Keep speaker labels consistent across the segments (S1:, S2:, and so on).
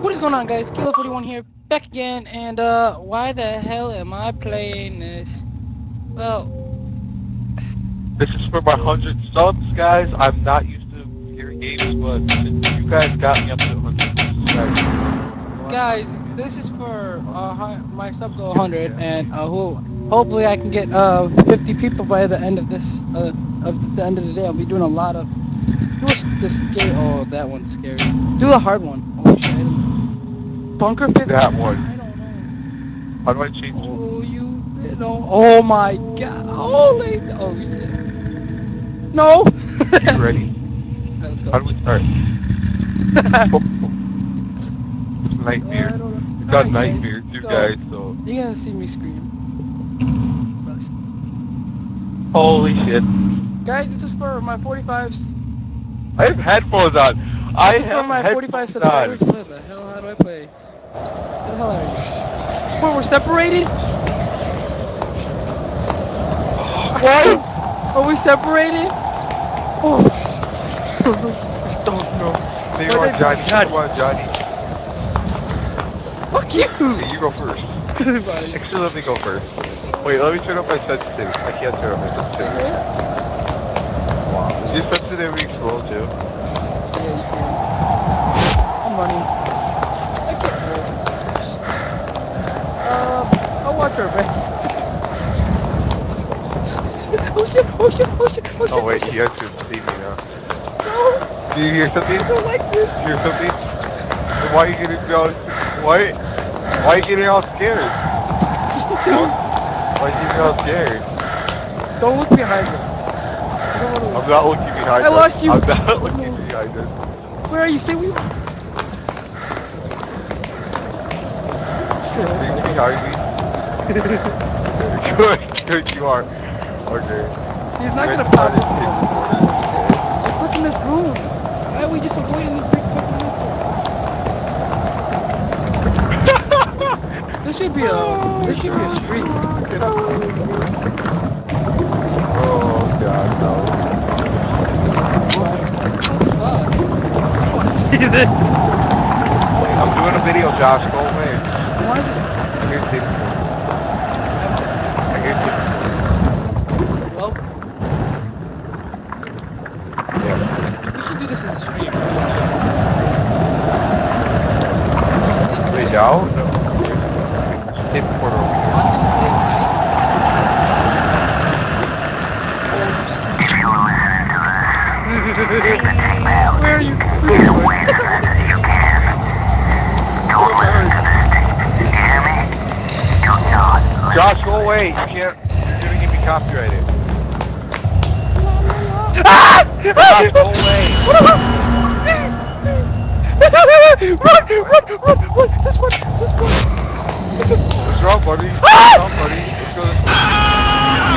S1: What is going on, guys? Kilo41 here, back again, and why the hell am I playing this? Well,
S2: This is for my 100 subs, guys. I'm not used to hearing games, but you guys got me up to 100 subscribers.
S1: guys, this is for my sub goal 100, and hopefully I can get 50 people by the end of this of the end of the day. I'll be doing a lot of the scary. Oh, that one's scary. Do the hard one. Oh shit! Bunker 50.
S2: That one.
S1: I don't know.
S2: How do I change?
S1: Oh, you know. Oh my god. Holy. Oh shit. No.
S2: You ready?
S1: Let's go.
S2: How do we start? It's Nightmare. It's got Nightmare too, guys, so...
S1: You're gonna see me scream. Rust.
S2: Holy shit.
S1: Guys, this is for my 45s.
S2: I have headphones on. I
S1: This is for
S2: have
S1: my 45
S2: headphones
S1: subscribers.
S2: on.
S1: What the hell? How do I play? What the hell are you? What, we're separated?
S2: What?
S1: Are we separated? Oh.
S2: Don't know. Come on, Johnny. Come on, Johnny.
S1: Fuck you!
S2: Okay, you go first.
S1: Bye.
S2: Actually, let me go first. Wait, let me turn up my sensitivity. I can't turn up my sensitivity. Wow. Is your sensitivity slow too?
S1: Yeah, you can. I'm running. I can't move. I'll watch her back. Oh shit, oh shit, oh shit, oh shit.
S2: Oh wait,
S1: oh, shit.
S2: you guys can see me now.
S1: No,
S2: Do you hear something?
S1: I don't like this.
S2: Do you hear something? Then why are you getting all... Why are you getting all scared? Why are you getting all scared?
S1: Don't look behind me. I don't wanna look.
S2: I'm not looking behind
S1: I
S2: us.
S1: lost you.
S2: I'm not looking behind us.
S1: Where are you? Stay with me.
S2: Are you behind me? Good, good you are. Okay.
S1: He's not gonna
S2: Let's
S1: pop
S2: try
S1: up.
S2: this.
S1: Let's look in this room. Why are we just avoiding this big fucking room? This should be a street.
S2: Oh god, no.
S1: See this?
S2: I'm doing a video, Josh. Go away.
S1: Why
S2: I hear things. I hear things.
S1: Well,
S2: Yeah.
S1: we should do this as a stream.
S2: Wait, now? No. Hit portal over here.
S1: On this late night. Where are you?
S2: Josh, go away. You can't. You're gonna get me copyrighted. Josh, go away.
S1: Run! Just run!
S2: What's wrong, buddy? What's wrong, buddy? Let's go this way.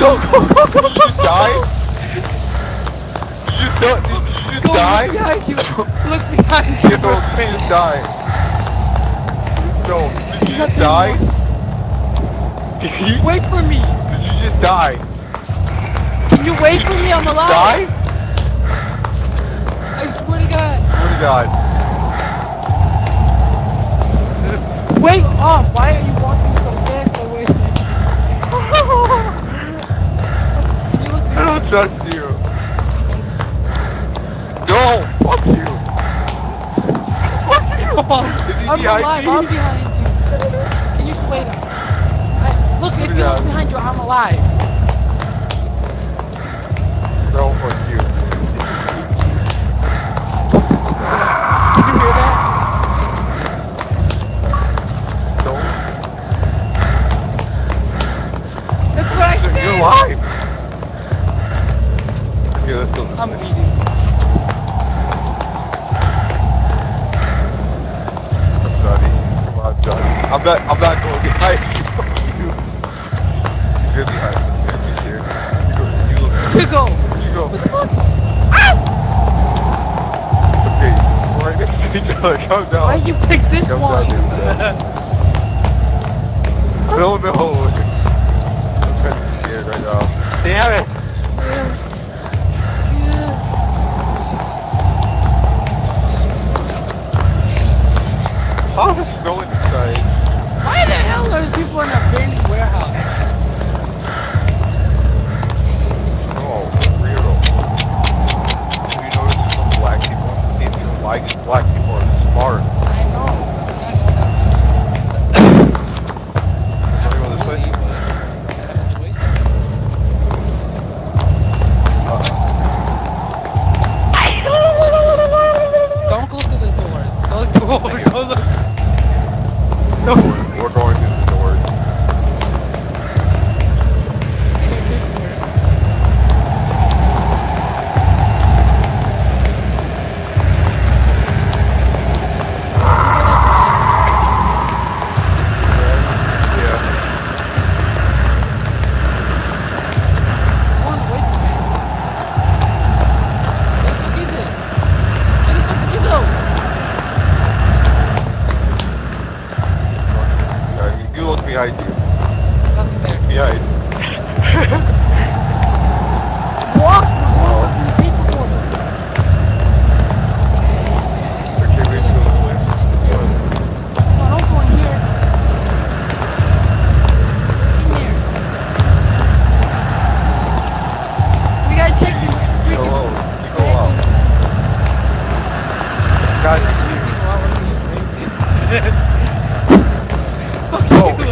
S1: Go!
S2: Did you just die? Did you just die?
S1: Look behind you! Look behind you!
S2: No, did you just die? No, did you just die? Did you,
S1: Wait for me!
S2: did you just die?
S1: Can you wait for me? I'm alive!
S2: Die?
S1: I swear to God!
S2: Oh my god.
S1: Wait up! Why are you walking so fast away? Can you look
S2: I don't trust you. No, fuck you. Fuck you. Is he
S1: I'm
S2: behind
S1: alive.
S2: me?
S1: I'm behind you. Can you just wait up? Look, if you look behind you, I'm alive.
S2: No, fuck you.
S1: Did you hear that?
S2: No.
S1: That's what I said.
S2: You're alive. Okay, let's go.
S1: I'm eating.
S2: Johnny. Come on, Johnny. I'm not going behind you. You're behind me. You're here. You go.
S1: You go.
S2: You go.
S1: What the fuck?
S2: Okay. Right next to each other. Calm down.
S1: Why you pick this
S2: Calm
S1: one?
S2: down, no, no. I'm kind of scared right now. Damn it. How does he go inside?
S1: Why the hell are people in a abandoned warehouse?
S2: Oh, weirdo. You notice some black people in the game? Why black people are smart?
S1: I know.
S2: Wanna go this way?
S1: Really, but I have a choice. Don't go through those doors. Those doors.
S2: We're going through the doors. You look behind you.
S1: Nothing there.
S2: Behind.
S1: Walk! We're going to the paperboard.
S2: Okay, we go this way.
S1: No, don't go in here. In here. We gotta take these
S2: You go out. You go out. God,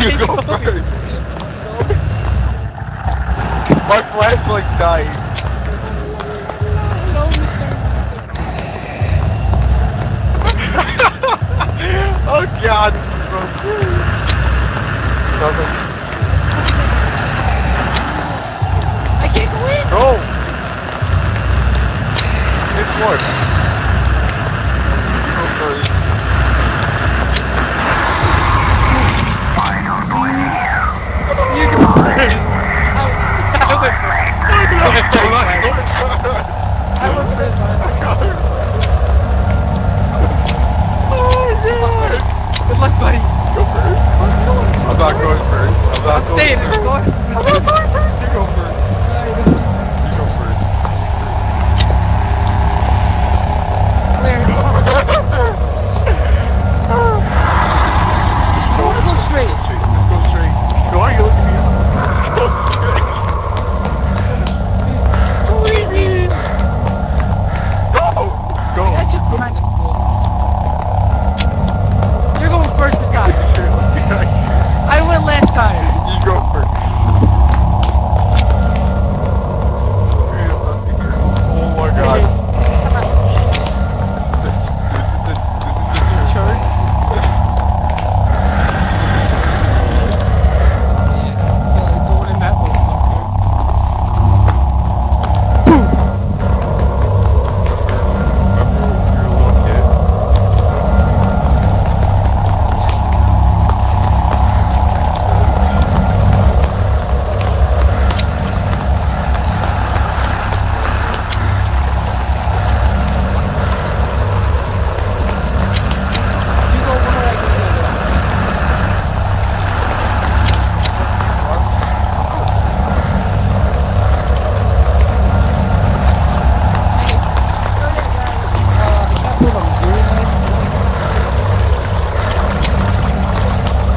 S2: you go first. My flashlight died.
S1: Hello, mister.
S2: Oh God.
S1: I can't go in.
S2: Go. It's what? Go first.
S1: You go first. I went first. Good luck, buddy.
S2: Go first. I'm not going first. I'm not going
S1: staying.
S2: first.
S1: I'm going.
S2: You go first. You go first.
S1: Clear. I want to go straight.
S2: Go straight. Go on, you look at me. Go.
S1: I took behind the school. You're going first this time. I went last time.
S2: You go first. Oh my God.
S1: Going in that motherfucker. You go one way, I go the other.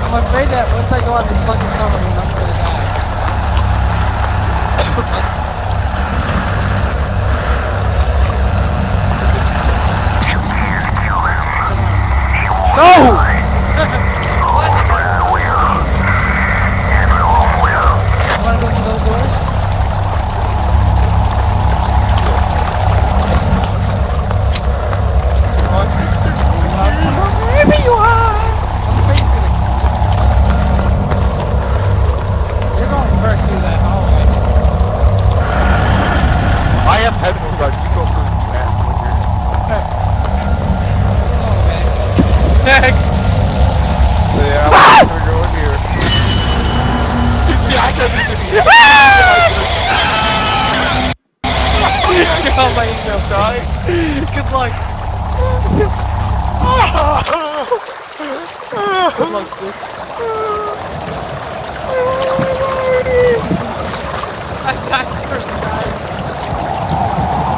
S1: I'm afraid that once I go out this fucking tunnel, I'm not gonna die. No! You wanna go through those doors? Wherever you are! I'm afraid he's gonna You're going first through that hallway.
S2: I have headphones on. You go first. Man, when you're...
S1: Next!
S2: Yeah, I'm gonna go in here. Yeah, I got this in here.
S1: Oh my email died. Good luck. Good luck, bitch. I got first time.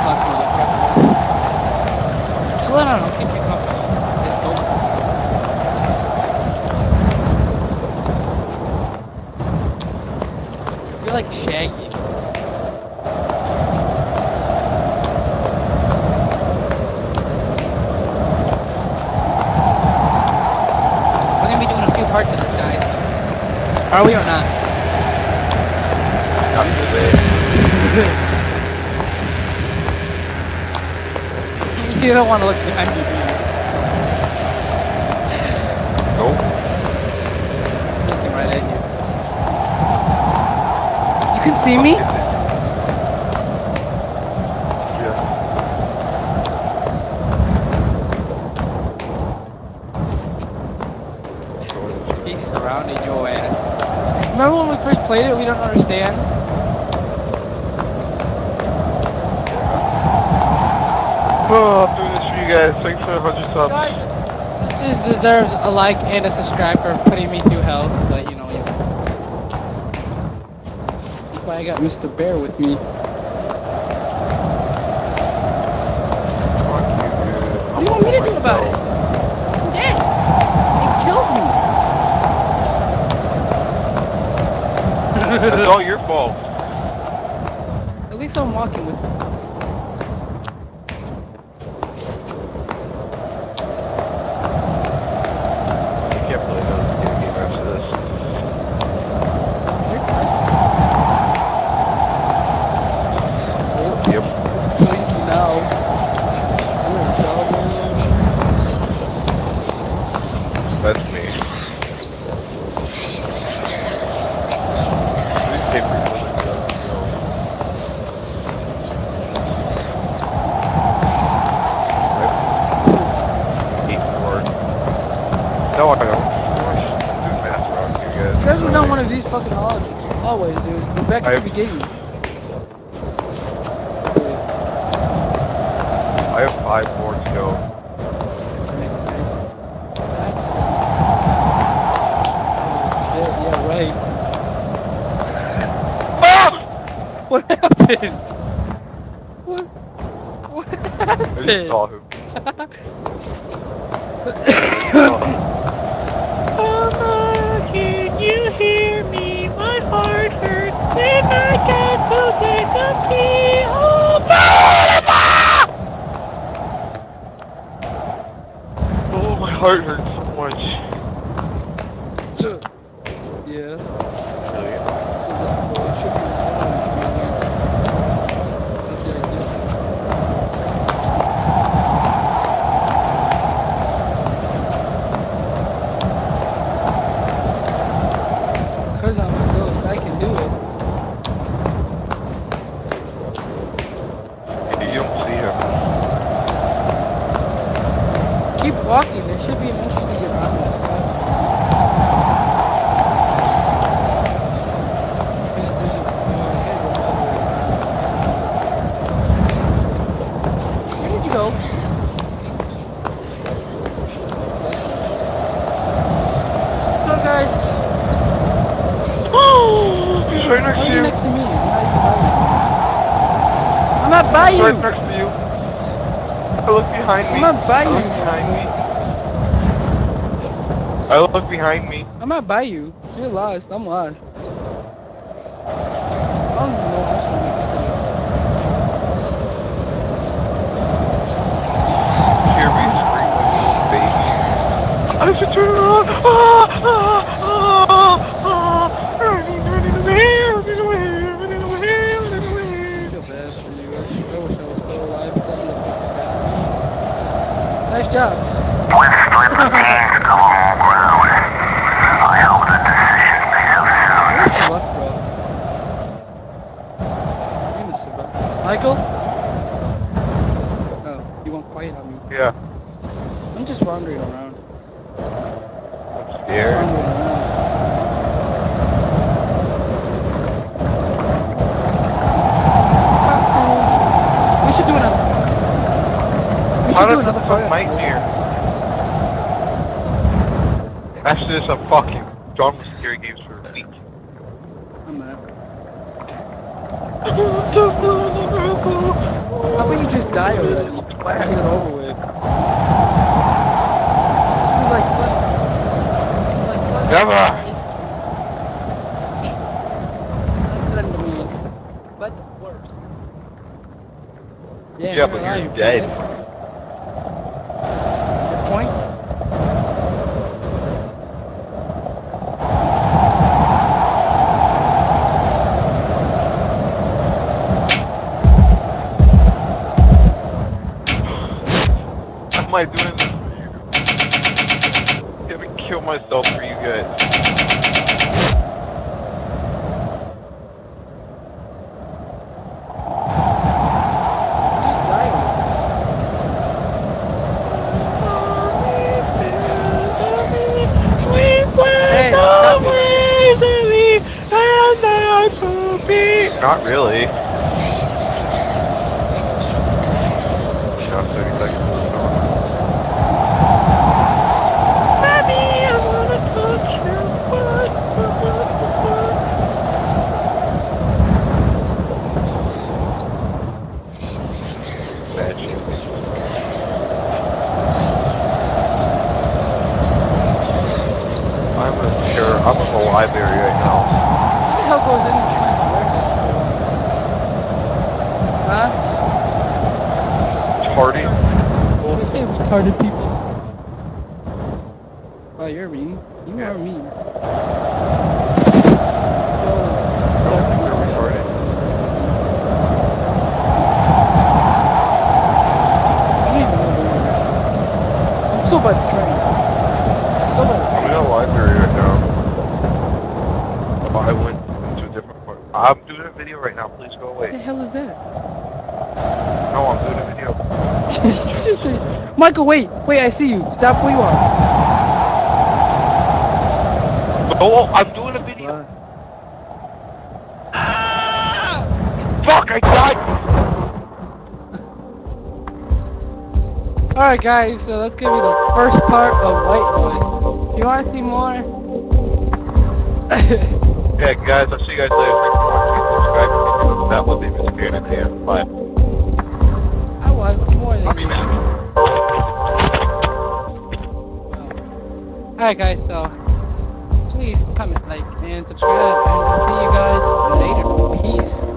S1: Fuck, motherfucker. So I don't know, keep me company. It's dope. like Shaggy. We're gonna be doing a few parts of this, guys. Are we or not?
S2: Not today.
S1: You don't want to look behind you, do you?
S2: Nope.
S1: Looking right at you. You can see me?
S2: Yeah.
S1: He surrounded your ass. Remember when we first played it, we don't understand?
S2: Oh, I'm doing this for you guys. Thanks for 100 subs.
S1: Guys, this just deserves a like and a subscribe for putting me through hell, but you know. That's why I got Mr. Bear with me.
S2: Fuck you, dude.
S1: What do you want me to do about it? I'm dead. It killed me.
S2: It's all your fault.
S1: At least I'm walking with you.
S2: You can't play another game after this. Yep.
S1: Please no. You're in trouble.
S2: That's me. Newspaper building doesn't go. Eight more. No, I don't. I'm doing math wrong here, guys.
S1: You guys are not one of these fucking hallways, dude. We're back at the beginning.
S2: I have 5 more to go.
S1: Yeah, right.
S2: Ah!
S1: What happened? What
S2: I just
S1: happened?
S2: saw him.
S1: Mama, can you hear me? My heart hurts when I get to take a pee. Oh,
S2: Oh, my heart hurts so much.
S1: yeah.
S2: Really?
S1: It should be fun to be here. That's the idea. Cause I'm a ghost, I can do it.
S2: You don't see him.
S1: Keep walking. There should be an entrance to get around this platform. There's a. You gotta go all the way around. Where did you go? So guys.
S2: He's right next
S1: How's
S2: to
S1: he
S2: you.
S1: next to me? I'm not by
S2: He's
S1: you.
S2: right next to you. I look behind me.
S1: I'm not by
S2: I look
S1: you.
S2: behind me. I look behind me.
S1: I'm not by you. You're lost. I'm lost. I don't even know how to
S2: Hear me scream like a little baby. I should turn around. Running away, running away, running away, running away.
S1: I feel bad for you. I wish I was still alive because you fucking bad me. Nice job. Where's your luck, bro? Your name is Siva. Michael? Oh, you went quiet on me.
S2: Yeah,
S1: I'm just wandering around.
S2: I'm scared.
S1: Wandering around. We should do another. We
S2: How
S1: should do
S2: does
S1: another
S2: the
S1: part
S2: fuck
S1: after
S2: Mike
S1: this.
S2: here? After this, I'm fucking done with scary games for a week.
S1: I'm not. How about you just die already? Why not get it over with? This is like
S2: Never.
S1: Let's end the you
S2: dead.
S1: penis. Your point?
S2: Am I doing this for you? I'm gonna kill myself for you guys.
S1: Just die. Hey, stop it.
S2: Not really. Now 30 seconds. I'm in the library right now.
S1: What the hell goes in the Huh?
S2: Party.
S1: What does it say retarded people? Oh, you're mean. You
S2: Yeah.
S1: are mean.
S2: Don't think they're retarded.
S1: I don't even know where you're at. I'm still by the train. Still by the
S2: I'm in
S1: train.
S2: the library right now. I went into a different part. I'm doing a video right now. Please go
S1: What the
S2: away.
S1: hell is that?
S2: No, I'm doing a video.
S1: Just say, Michael, wait, I see you. Stop where you are.
S2: Oh, I'm doing a video. Fuck, I died.
S1: Alright guys, so let's give you the first part of White Noise. You wanna see more?
S2: Yeah, guys, I'll see you guys later. Thanks for watching. Subscribe if you that was David Span and AM. Bye.
S1: I want more than
S2: I'll be
S1: you.
S2: back.
S1: Alright guys, so please comment, like, and subscribe, and we'll see you guys later. Peace.